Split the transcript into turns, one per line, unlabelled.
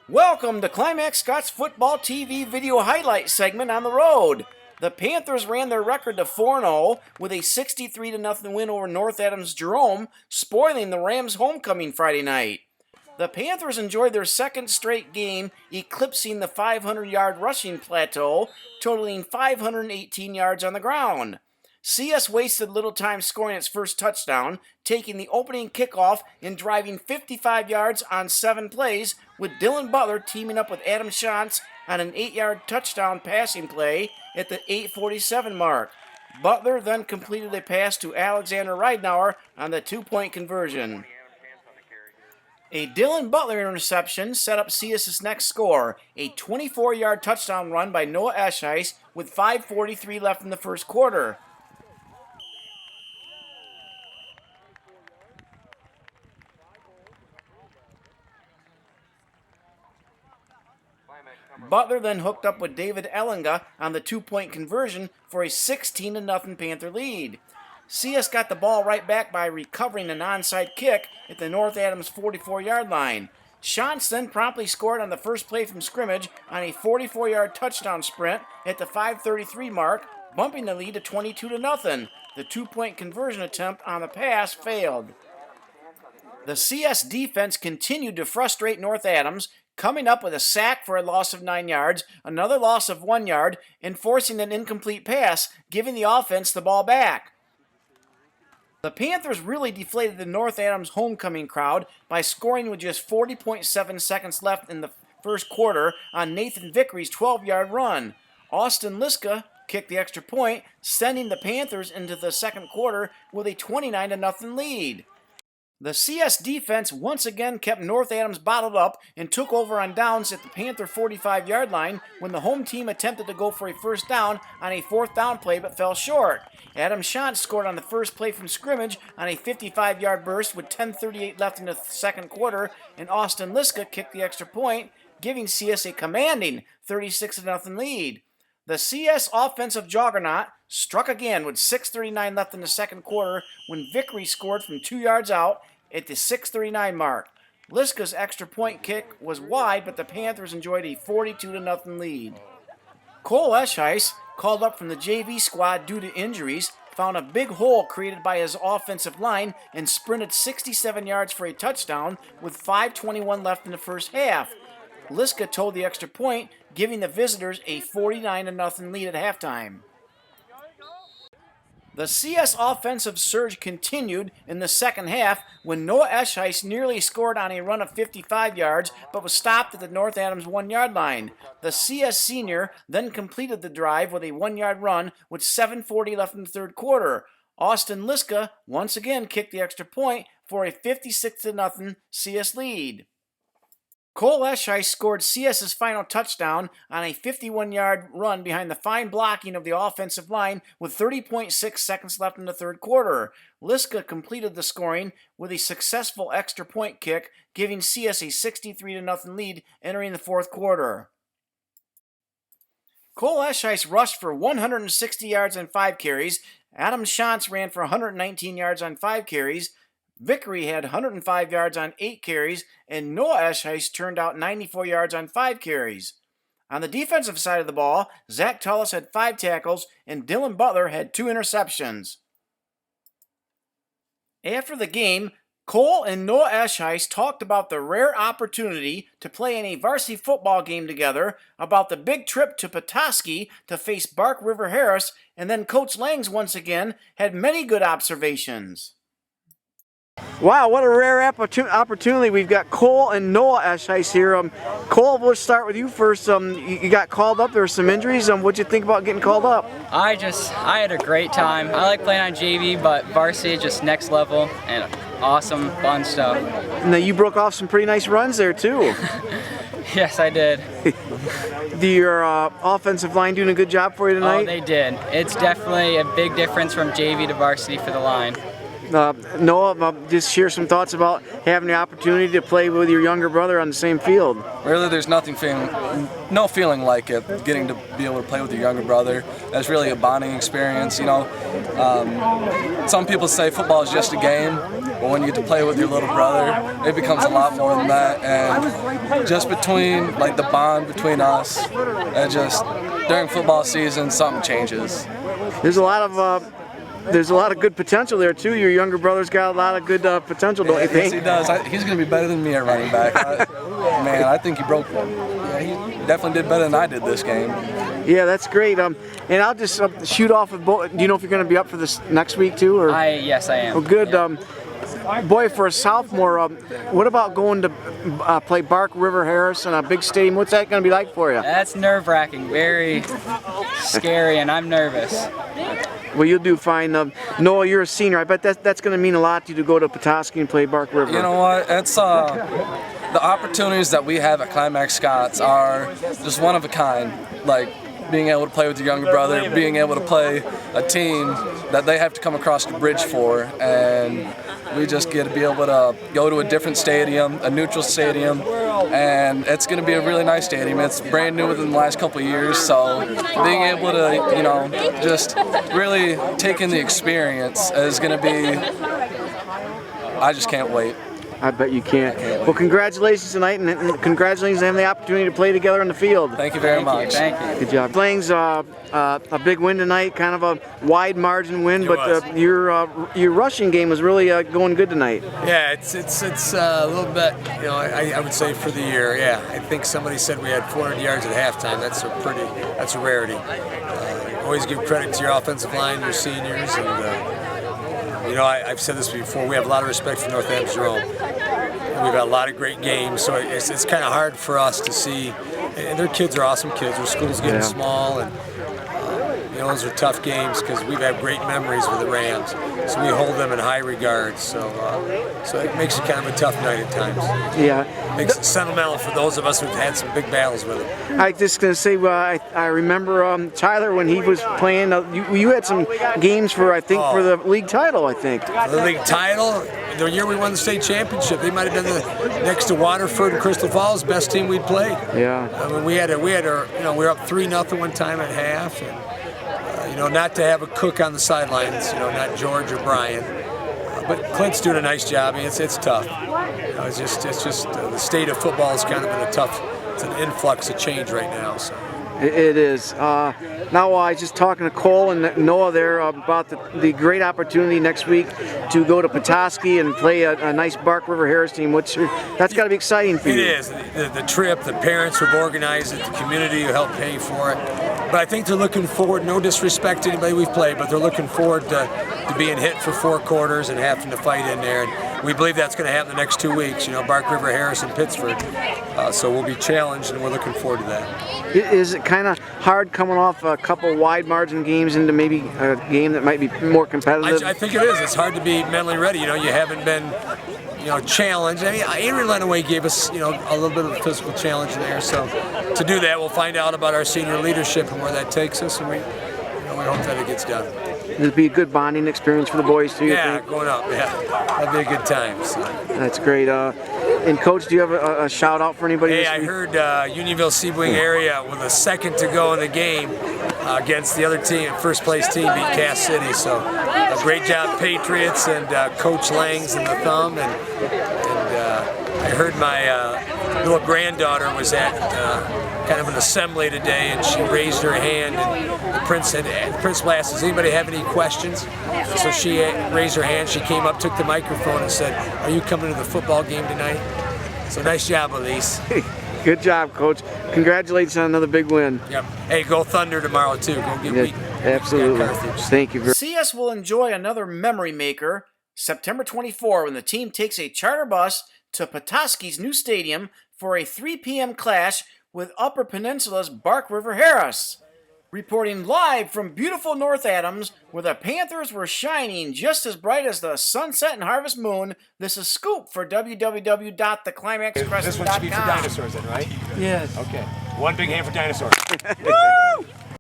Welcome to Climax Scots Football TV video highlight segment on the road. The Panthers ran their record to 4-0 with a 63-0 win over North Adams Jerome, spoiling the Rams' homecoming Friday night. The Panthers enjoyed their second straight game, eclipsing the 500-yard rushing plateau, totaling 518 yards on the ground. CS wasted little time scoring its first touchdown, taking the opening kickoff and driving 55 yards on 7 plays, with Dylan Butler teaming up with Adam Shantz on an 8-yard touchdown passing play at the 8:47 mark. Butler then completed a pass to Alexander Ridenour on the 2-point conversion. A Dylan Butler interception set up CS's next score, a 24-yard touchdown run by Noah Eschheis with 5:43 left in the first quarter. Butler then hooked up with David Ellinga on the 2-point conversion for a 16-0 Panther lead. CS got the ball right back by recovering an onside kick at the North Adams 44-yard line. Shantz then promptly scored on the first play from scrimmage on a 44-yard touchdown sprint at the 5:33 mark, bumping the lead to 22-0. The 2-point conversion attempt on the pass failed. The CS defense continued to frustrate North Adams, coming up with a sack for a loss of 9 yards, another loss of 1 yard, and forcing an incomplete pass, giving the offense the ball back. The Panthers really deflated the North Adams homecoming crowd by scoring with just 40.7 seconds left in the first quarter on Nathan Vickery's 12-yard run. Austin Liska kicked the extra point, sending the Panthers into the second quarter with a 29-0 lead. The CS defense once again kept North Adams bottled up and took over on downs at the Panther 45-yard line when the home team attempted to go for a first down on a fourth down play but fell short. Adam Shantz scored on the first play from scrimmage on a 55-yard burst with 10:38 left in the second quarter, and Austin Liska kicked the extra point, giving CS a commanding 36-0 lead. The CS offensive juggernaut struck again with 6:39 left in the second quarter when Vickery scored from 2 yards out at the 6:39 mark. Liska's extra point kick was wide, but the Panthers enjoyed a 42-0 lead. Cole Eschheis, called up from the JV squad due to injuries, found a big hole created by his offensive line and sprinted 67 yards for a touchdown with 5:21 left in the first half. Liska toed the extra point, giving the visitors a 49-0 lead at halftime. The CS offensive surge continued in the second half when Noah Eschheis nearly scored on a run of 55 yards but was stopped at the North Adams 1-yard line. The CS senior then completed the drive with a 1-yard run with 7:40 left in the third quarter. Austin Liska once again kicked the extra point for a 56-0 CS lead. Cole Eschheis scored CS's final touchdown on a 51-yard run behind the fine blocking of the offensive line with 30.6 seconds left in the third quarter. Liska completed the scoring with a successful extra point kick, giving CS a 63-0 lead entering the fourth quarter. Cole Eschheis rushed for 160 yards on 5 carries. Adam Shantz ran for 119 yards on 5 carries. Vickery had 105 yards on 8 carries, and Noah Eschheis turned out 94 yards on 5 carries. On the defensive side of the ball, Zach Tullis had 5 tackles, and Dylan Butler had 2 interceptions. After the game, Cole and Noah Eschheis talked about the rare opportunity to play in a varsity football game together, about the big trip to Petoskey to face Bark River Harris, and then Coach Langs once again had many good observations. Wow, what a rare opportunity. We've got Cole and Noah Eschheis here. Cole, we'll start with you first. You got called up. There were some injuries. What'd you think about getting called up?
I had a great time. I like playing on JV, but varsity is just next level and awesome, fun stuff.
Now you broke off some pretty nice runs there too.
Yes, I did.
Your offensive line doing a good job for you tonight?
Oh, they did. It's definitely a big difference from JV to varsity for the line.
Noah, just share some thoughts about having the opportunity to play with your younger brother on the same field.
Really, there's no feeling like it, getting to be able to play with your younger brother. That's really a bonding experience, you know. Some people say football is just a game. but when you get to play with your little brother, it becomes a lot more than that. And just between like the bond between us, and just during football season, something changes.
There's a lot of good potential there too. Your younger brother's got a lot of good potential, don't you think?
Yes, he does. He's going to be better than me at running back. Man, I think he definitely did better than I did this game.
Yeah, that's great. And I'll just shoot off with both. Do you know if you're going to be up for this next week too? Or?
Yes, I am.
Well, good.
Yeah.
Boy, for a sophomore, what about going to play Bark River Harris in a big stadium? What's that going to be like for you?
That's nerve-wracking, very scary, and I'm nervous.
Well, you'll do fine. Noah, you're a senior. I bet that's going to mean a lot to you to go to Petoskey and play Bark River.
You know what? It's the opportunities that we have at Climax Scots are just one of a kind. Like being able to play with your younger brother, being able to play a team that they have to come across the bridge for, and we just get to be able to go to a different stadium, a neutral stadium, and it's going to be a really nice stadium. It's brand new within the last couple of years, so being able to, just really take in the experience is going to be, I just can't wait.
I bet you can't. Well, congratulations tonight, and congratulations on having the opportunity to play together on the field.
Thank you very much.
Thank you.
Good job. Playing's a big win tonight, kind of a wide margin win, but your rushing game was really going good tonight.
Yeah, it's a little bit, I would say for the year. Yeah, I think somebody said we had 400 yards at halftime. That's a rarity. Always give credit to your offensive line, your seniors, and. I've said this before, we have a lot of respect for North Adams Jerome. We've had a lot of great games, so it's kind of hard for us to see, and their kids are awesome kids, their school's getting small, and those are tough games because we've had great memories with the Rams, so we hold them in high regard, so it makes it kind of a tough night at times.
Yeah.
Makes it sentimental for those of us who've had some big battles with them.
I just going to say, I remember Tyler when he was playing, you had some games for the league title, I think.
For the league title, the year we won the state championship, they might have been next to Waterford and Crystal Falls, best team we'd played.
Yeah.
I mean, we were up 3-0 one time at half, and not to have a cook on the sidelines, not George or Brian, but Clint's doing a nice job. I mean, it's tough. It's just the state of football is kind of in it's an influx of change right now. So.
It is. Now I was just talking to Cole and Noah there about the great opportunity next week to go to Petoskey and play a nice Bark River Harris team. That's got to be exciting for you.
It is. The trip, the parents who've organized it, the community who helped pay for it. But I think they're looking forward, no disrespect to anybody we've played, but they're looking forward to being hit for 4 quarters and having to fight in there. And we believe that's going to happen the next 2 weeks, Bark River Harris and Pittsford. So we'll be challenged, and we're looking forward to that.
Is it kind of hard coming off a couple wide margin games into maybe a game that might be more competitive?
I think it is. It's hard to be mentally ready. You haven't been, challenged. I mean, Adrian Lenaway gave us, a little bit of a physical challenge there. So to do that, we'll find out about our senior leadership and where that takes us, and we hope that it gets done.
It'll be a good bonding experience for the boys too.
Yeah, going up. Yeah, that'd be a good time. So.
That's great. And Coach, do you have a shout out for anybody?
Hey, I heard Unionville-Sebring area with a second to go in the game against the other team, first place team beat Cass City. So a great job, Patriots and Coach Langs and the Thumb. And I heard my little granddaughter was at kind of an assembly today, and she raised her hand, and the principal asked, does anybody have any questions? So she raised her hand, she came up, took the microphone and said, are you coming to the football game tonight? So nice job, Elise.
Good job, Coach. Congratulations on another big win.
Yep. Hey, go Thunder tomorrow too. Go get Wheaton.
Absolutely. Thank you very much.
CS will enjoy another memory maker September 24 when the team takes a charter bus to Petoskey's new stadium for a 3 p.m. clash with Upper Peninsula's Bark River Harris. Reporting live from beautiful North Adams, where the Panthers were shining just as bright as the sunset and harvest moon, this is Scoop for www.theclimaxcrescent.com.
This one should be for dinosaurs then, right?
Yes.
Okay. One big hand for dinosaurs.